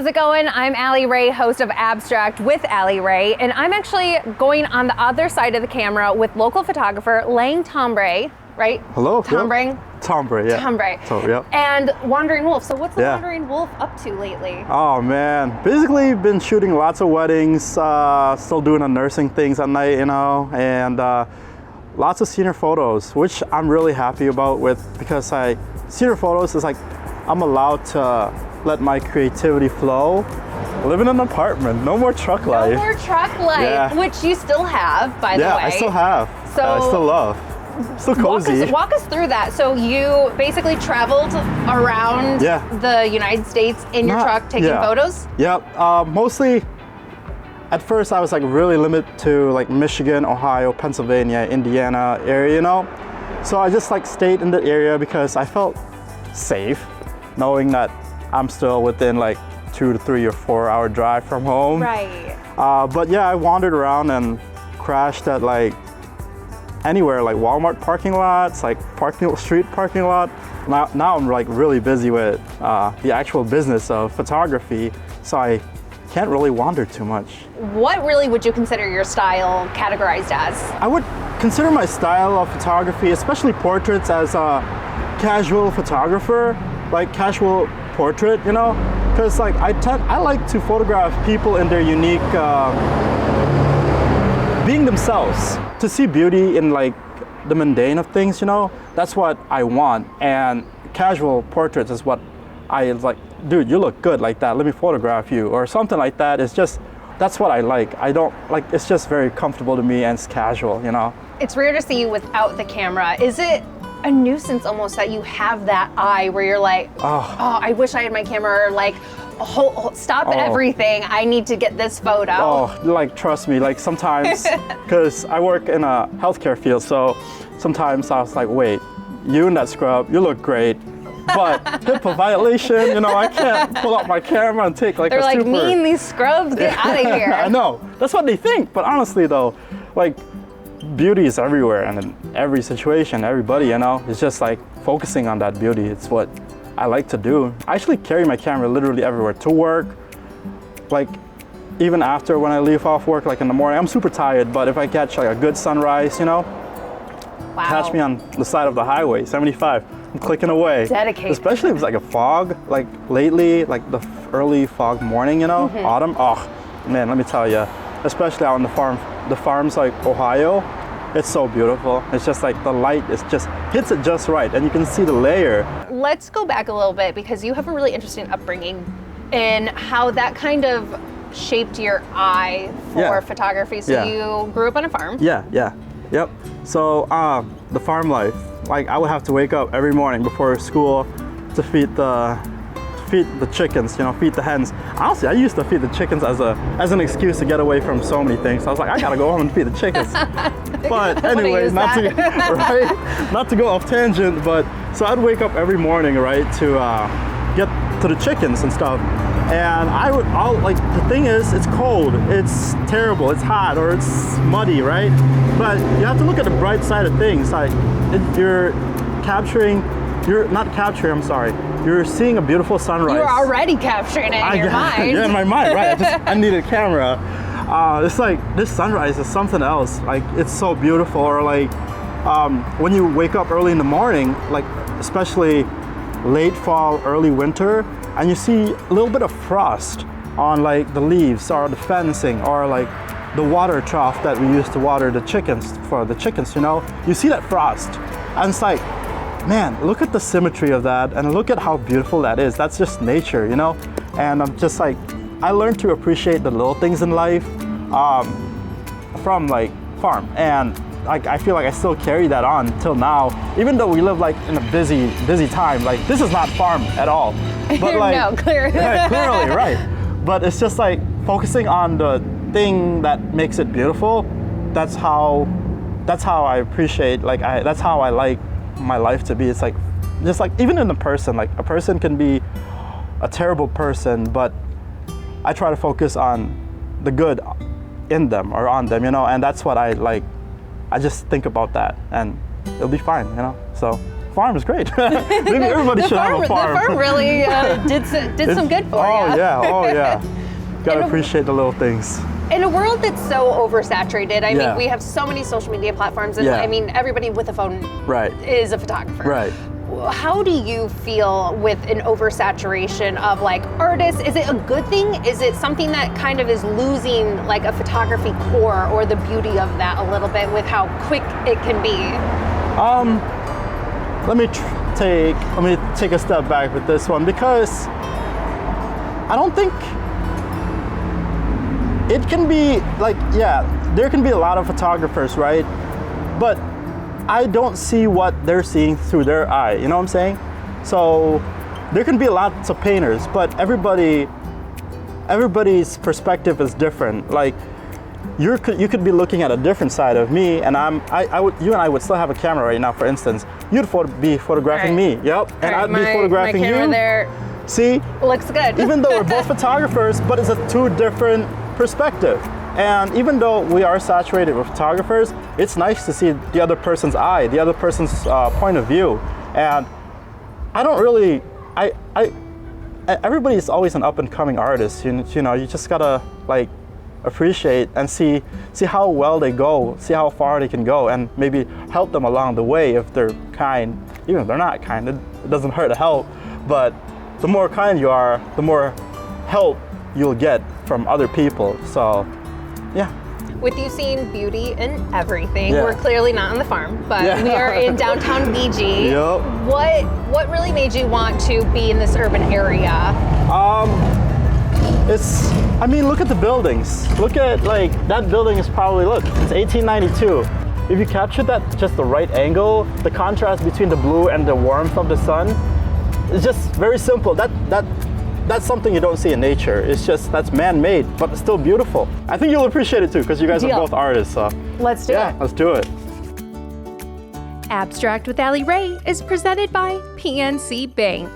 How's it going? I'm Allie Ray, host of Abstract with Allie Ray, and I'm actually going on the other side of the camera with local photographer Lang Thombre, right? Hello. Thombre? Yep. Thombre, yeah. Thombre. So, yep. And Wandering Wolf. So what's the Wandering Wolf up to lately? Oh man, basically been shooting lots of weddings, still doing the nursing things at night, you know, and lots of senior photos, which I'm really happy about because senior photos is like, I'm allowed to let my creativity flow. Live in an apartment, no more truck life. No more truck life, which you still have, by the way. Yeah, I still have. So I still love. Still cozy. Walk us through that. So you basically traveled around the United States in your truck taking photos? Yep, mostly at first I was like really limited to like Michigan, Ohio, Pennsylvania, Indiana area, you know? So I just like stayed in the area because I felt safe knowing that I'm still within like 2 to 3 or 4 hour drive from home. Right. But yeah, I wandered around and crashed at like anywhere, like Walmart parking lots, like street parking lot. Now I'm like really busy with the actual business of photography, so I can't really wander too much. What really would you consider your style categorized as? I would consider my style of photography, especially portraits, as a casual photographer, like casual portrait, you know? Because like I like to photograph people in their unique, being themselves. To see beauty in like the mundane of things, you know? That's what I want. And casual portraits is what I like. Dude, you look good like that, let me photograph you, or something like that. It's just, that's what I like. I don't like, it's just very comfortable to me and it's casual, you know? It's rare to see you without the camera. Is it a nuisance almost that you have that eye where you're like, oh I wish I had my camera, or like, stop everything, I need to get this photo? Oh, like trust me, like sometimes, because I work in a healthcare field, so sometimes I was like, wait, you in that scrub, you look great, but HIPAA violation, you know, I can't pull out my camera and take like They're a like, super... me and these scrubs, get out of here. I know, that's what they think, but honestly though, like, beauty is everywhere and in every situation, everybody, you know, it's just like focusing on that beauty. It's what I like to do. I actually carry my camera literally everywhere, to work, like even after when I leave off work, like in the morning, I'm super tired, but if I catch like a good sunrise, you know, catch me on the side of the highway, 75, I'm clicking away. Dedicated. Especially if it's like a fog, like lately, like the early fog morning, you know, autumn, oh man, let me tell you, especially out on the farms like Ohio, it's so beautiful. It's just like the light hits it just right, and you can see the layer. Let's go back a little bit, because you have a really interesting upbringing and how that kind of shaped your eye for photography. So you grew up on a farm. Yep. So the farm life, like I would have to wake up every morning before school to feed the chickens, you know, feed the hens. Honestly, I used to feed the chickens as an excuse to get away from so many things. So I was like, I gotta go home and feed the chickens. But anyway, not to go off tangent, but so I'd wake up every morning, right, to get to the chickens and stuff. And like, the thing is, it's cold, it's terrible, it's hot, or it's muddy, right? But you have to look at the bright side of things. Like, you're seeing a beautiful sunrise. You're already capturing it in your mind. Yeah, in my mind, right? I need a camera. It's like, this sunrise is something else. Like, it's so beautiful. Or like, when you wake up early in the morning, like especially late fall, early winter, and you see a little bit of frost on like the leaves or the fencing or like the water trough that we use to water the chickens, you know? You see that frost, and it's like, man, look at the symmetry of that and look at how beautiful that is. That's just nature, you know? And I'm just like, I learned to appreciate the little things in life from like farm. And like, I feel like I still carry that on till now, even though we live like in a busy time. Like, this is not farm at all. But like, no, clearly. Clearly, right. But it's just like focusing on the thing that makes it beautiful. That's how I appreciate, like, that's how I like my life to be. It's like, just like, even in a person, like a person can be a terrible person, but I try to focus on the good in them or on them, you know, and that's what I like. I just think about that and it'll be fine, you know, so. farm is great. Maybe everybody should have a farm. The farm really did some good for you. Oh yeah. Gotta appreciate the little things. In a world that's so oversaturated, I Yeah. mean, we have so many social media platforms, and Yeah. I mean, everybody with a phone Right. is a photographer. Right. How do you feel with an oversaturation of like artists? Is it a good thing? Is it something that kind of is losing like a photography core or the beauty of that a little bit with how quick it can be? Let me take a step back with this one, because I don't think it can be like, yeah, there can be a lot of photographers, right? But I don't see what they're seeing through their eye, you know what I'm saying? So there can be lots of painters, but everybody's perspective is different. Like you could be looking at a different side of me, and you and I would still have a camera right now, for instance. You'd be photographing me, yep, and I'd be photographing my camera you. there See? looks good. Even though we're both photographers, but it's a two different perspective. And even though we are saturated with photographers, it's nice to see the other person's eye, the other person's point of view. And I don't really, everybody's always an up and coming artist. You know, you just gotta like appreciate and see how well they go, see how far they can go, and maybe help them along the way if they're kind. Even if they're not kind, it doesn't hurt to help. But the more kind you are, the more help you'll get from other people. So, yeah. With you seeing beauty in everything, Yeah. we're clearly not on the farm, but Yeah. we are in downtown BG. Yep. What really made you want to be in this urban area? I mean, look at the buildings. Look at, like, that building is probably, look, it's 1892. If you capture that just the right angle, the contrast between the blue and the warmth of the sun, it's just very simple. That's something you don't see in nature. It's just, that's man-made, but it's still beautiful. I think you'll appreciate it too, because you guys are Deal. both artists, so. Let's do it. Yeah, let's do it. Abstract with Allie Ray is presented by PNC Bank.